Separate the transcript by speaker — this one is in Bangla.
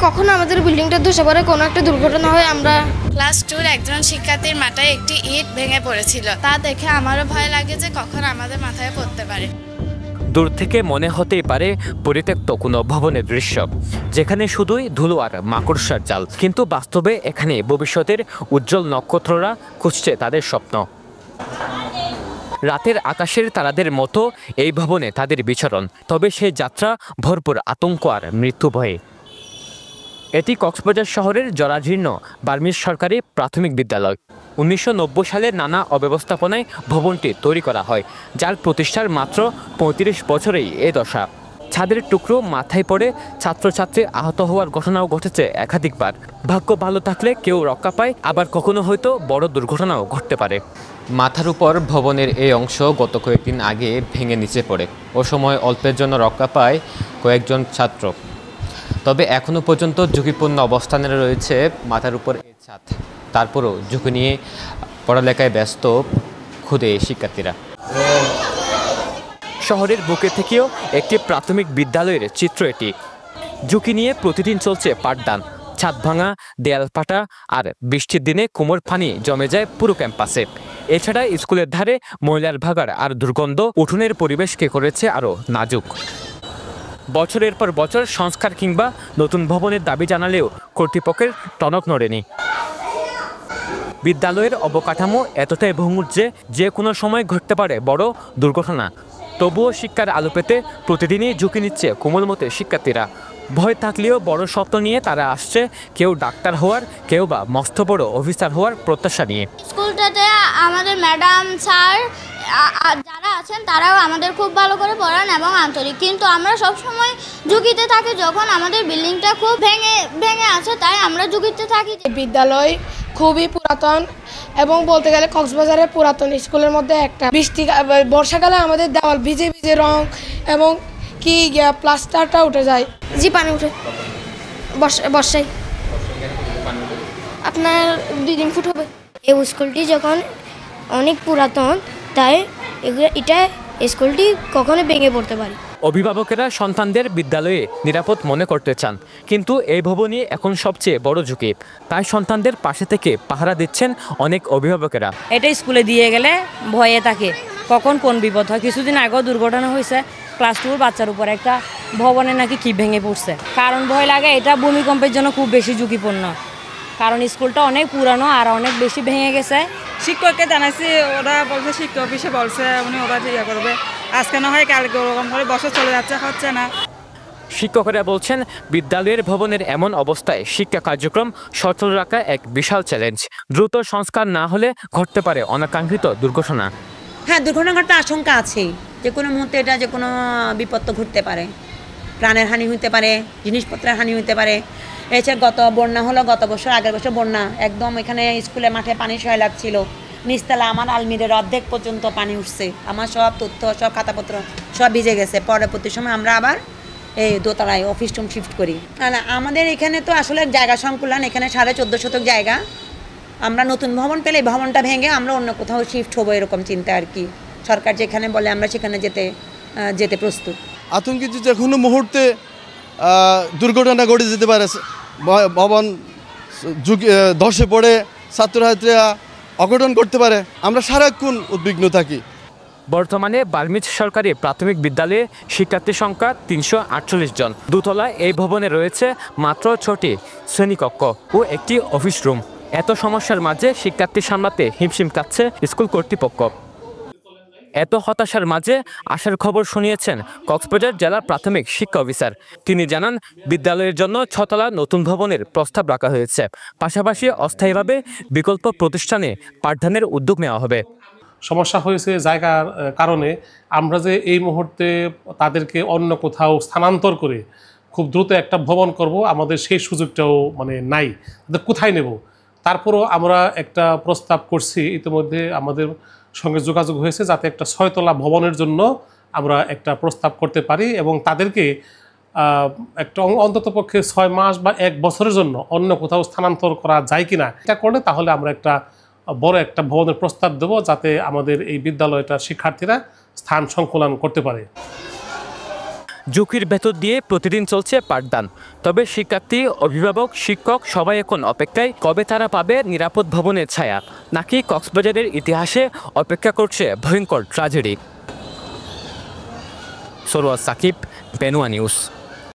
Speaker 1: কখনো আমাদের বিল্ডিংটা ধসে পড়ে, কোনো একটা দুর্ঘটনা হয়, আমরা
Speaker 2: ক্লাস 2-র একজন শিক্ষার্থীর মাথায় একটি ইট ভেঙে পড়েছিল। তা দেখে আমারও ভয় লাগে যে কখন আমাদের মাথায় পড়তে পারে।
Speaker 3: দূর থেকে মনে হতেই পারে পরিত্যক্ত কোনো ভবনের দৃশ্য, যেখানে শুধুই ধুলো আর মাকড়সার জাল, কিন্তু বাস্তবে এখানে ভবিষ্যতের উজ্জ্বল নক্ষত্ররা খুঁজছে তাদের স্বপ্ন। রাতের আকাশের তারাদের মতো এই ভবনে তাদের বিচরণ, তবে সেই যাত্রা ভরপুর আতঙ্ক আর মৃত্যু ভয়ে। এটি কক্সবাজার শহরের জরাজীর্ণ বার্মিজ সরকারি প্রাথমিক বিদ্যালয়। 1990 সালে নানা অব্যবস্থাপনায় ভবনটি তৈরি করা হয়, যার প্রতিষ্ঠার মাত্র 35 বছরেই এ দশা। ছাদের টুকরো মাথায় পড়ে ছাত্রছাত্রী আহত হওয়ার ঘটনাও ঘটেছে একাধিকবার। ভাগ্য ভালো থাকলে কেউ রক্ষা পায়, আবার কখনো হয়তো বড় দুর্ঘটনাও ঘটতে পারে। মাথার উপর ভবনের এই অংশ গত কয়েকদিন আগে ভেঙে নিচে পড়ে। ও সময় অল্পের জন্য রক্ষা পায় কয়েকজন ছাত্র। তবে এখনও পর্যন্ত ঝুঁকিপূর্ণ অবস্থানে রয়েছে মাথার উপর এই ছাদ। তারপরও ঝুঁকি নিয়ে পড়ালেখায় ব্যস্ত ক্ষুদে শিক্ষার্থীরা। শহরের বুকে থেকেও একটি প্রাথমিক বিদ্যালয়ের চিত্র এটি। ঝুঁকি নিয়ে প্রতিদিন চলছে পাঠদান। ছাদ ভাঙা, দেয়াল ফাটা আর বৃষ্টির দিনে কোমর পানি জমে যায় পুরো ক্যাম্পাসে। এছাড়া স্কুলের ধারে ময়লার ভাগাড় আর দুর্গন্ধ উঠোনের পরিবেশকে করেছে আরও নাজুক। বছরের পর বছর সংস্কার কিংবা নতুন ভবনের দাবি জানালেও কর্তৃপক্ষের টনক নড়েনি। বিদ্যালয়ের অবকাঠামো এতটাই ভঙ্গুর যে কোনো সময় ঘটতে পারে বড় দুর্ঘটনা। তবুও শিক্ষার আলো পেতে প্রতিদিনই ঝুঁকি নিচ্ছে কোমলমতে শিক্ষার্থীরা। ভয় থাকলেও বড় স্বপ্ন নিয়ে তারা আসছে, কেউ ডাক্তার হওয়ার, কেউ বা মস্ত বড় অফিসার হওয়ার প্রত্যাশা নিয়ে।
Speaker 1: স্কুলটাতে আমাদের ম্যাডাম স্যার যারা আছেন তারাও আমাদের খুব ভালো করে পড়ান এবং আন্তরিক, কিন্তু আমরা সবসময় ঝুঁকিতে থাকি যখন আমাদের বিল্ডিংটা খুব ভেঙে আছে, তাই আমরা ঝুঁকিতে থাকি।
Speaker 4: বিদ্যালয় খুবই পুরাতন এবং বলতে গেলে কক্সবাজারের পুরাতন স্কুলের মধ্যে একটা। বর্ষাকালে আমাদের দেওয়াল ভিজে ভিজে রং এবং কি প্লাস্টারটা উঠে যায়।
Speaker 1: জি, পানি উঠে বর্ষায় আপনার 2-3 ফুট হবে। এই স্কুলটি যখন অনেক পুরাতন, তাই এটা স্কুলটি কখনো ভেঙে পড়তে পারে।
Speaker 3: অভিভাবকেরা সন্তানদের বিদ্যালয়ে নিরাপদ মনে করতে চান, কিন্তু এই ভবনই এখন সবচেয়ে বড় ঝুঁকি। তাই সন্তানদের পাশে থেকে পাহারা দিচ্ছেন অনেক অভিভাবকেরা।
Speaker 5: এটা স্কুলে দিয়ে গেলে ভয়ে থাকে কখন কোন বিপদ হয়। কিছুদিন আগেও দুর্ঘটনা হয়েছে, ক্লাস 2-র বাচ্চার উপর একটা ভবনে নাকি কি ভেঙে পড়ছে। কারণ ভয় লাগে, এটা ভূমিকম্পের জন্য খুব বেশি ঝুঁকিপূর্ণ, কারণ স্কুলটা অনেক পুরানো আর অনেক বেশি ভেঙে গেছে।
Speaker 6: শিক্ষককে জানাইছি, ওরা বলছে শিক্ষক অফিসে বলছে উনি ওরা ইয়ে করবে, আজকে না হয় কালকে, ওরকম করে বছর চলে যাচ্ছে, হচ্ছে না।
Speaker 3: শিক্ষকেরা বলছেন বিদ্যালয়ের ভবনের এমন অবস্থায় শিক্ষা কার্যক্রম সচল রাখা এক বিশাল চ্যালেঞ্জ। দ্রুত সংস্কার না হলে ঘটতে পারে অনাকাঙ্ক্ষিত দুর্ঘটনা।
Speaker 7: হ্যাঁ, দুর্ঘটনা ঘটার আশঙ্কা আছেই। যে কোনো মুহূর্তে এটা যে কোনো বিপদ ঘটতে পারে, প্রাণের হানি হতে পারে, জিনিসপত্রের হানি হতে পারে। এছাড়া গত বন্যা হলো, গত বছর আগের বছর বন্যা, একদম এখানে স্কুলে মাঠে পানি সয়লাভ ছিল। নিচতলা আমার আলমিরের অর্ধেক পর্যন্ত পানি উঠছে। আমার সব তথ্য, সব খাতাপত্র সব ভিজে গেছে। পরবর্তী সময় আমরা আবার এই দোতলায় অফিস রুম শিফট করি। না, আমাদের এখানে তো আসলে জায়গা সংকুলন, এখানে 14.5 শতক জায়গা। আমরা নতুন ভবন পেলে এই ভবনটা ভেঙে আমরা অন্য কোথাও শিফট হবো, এরকম চিন্তা আর কি। সরকার যেখানে বলে আমরা সেখানে যেতে প্রস্তুত।
Speaker 8: আতঙ্কিত যে কোনো মুহূর্তে দুর্ঘটনা ঘটে যেতে পারে। ভবন ধসে পড়ে ছাত্রছাত্রীরা অঘটন করতে পারে। আমরা সারাক্ষণ উদ্বিগ্ন থাকি।
Speaker 3: বর্তমানে বার্মিজ সরকারি প্রাথমিক বিদ্যালয়ে শিক্ষার্থীর সংখ্যা 348 জন। দোতলায় এই ভবনে রয়েছে মাত্র 6টি শ্রেণীকক্ষ ও একটি অফিস রুম। এত সমস্যার মাঝে শিক্ষার্থী সামলাতে হিমশিম খাচ্ছে স্কুল কর্তৃপক্ষ। এত হতাশার মাঝে আশার খবর শুনিয়েছেন কক্সবাজার জেলা প্রাথমিক শিক্ষা অফিসার। তিনি জানান, বিদ্যালয়ের জন্য 6 তলা নতুন ভবনের প্রস্তাব রাখা হয়েছে। পাশাপাশি অস্থায়ীভাবে বিকল্প প্রতিষ্ঠানে পাঠদানের উদ্যোগ নেওয়া হবে।
Speaker 9: সমস্যা হয়েছে জায়গার কারণে। আমরা যে এই মুহূর্তে তাদেরকে অন্য কোথাও স্থানান্তর করে খুব দ্রুত একটা ভবন করব, আমাদের সেই সুযোগটাও নাই। তাদের কোথায় নেব? তারপরও আমরা একটা প্রস্তাব করছি, ইতিমধ্যে আমাদের সঙ্গে যোগাযোগ হয়েছে, যাতে একটা 6 তলা ভবনের জন্য আমরা একটা প্রস্তাব করতে পারি এবং তাদেরকে একটা অন্ততপক্ষে 6 মাস বা 1 বছরের জন্য অন্য কোথাও স্থানান্তর করা যায় কিনা। এটা করলে তাহলে আমরা একটা বড় একটা ভবনের প্রস্তাব দেব, যাতে আমাদের এই বিদ্যালয়টার শিক্ষার্থীরা স্থান সংকুলান করতে পারে।
Speaker 3: ঝুঁকির ভেতর দিয়ে প্রতিদিন চলছে পাঠদান। তবে শিক্ষার্থী, অভিভাবক, শিক্ষক সবাই এখন অপেক্ষায় কবে তারা পাবে নিরাপদ ভবনের ছায়া, নাকি কক্সবাজারের ইতিহাসে অপেক্ষা করছে ভয়ঙ্কর ট্র্যাজেডি। সরোয়ার সাকিব, বেনুয়া নিউজ।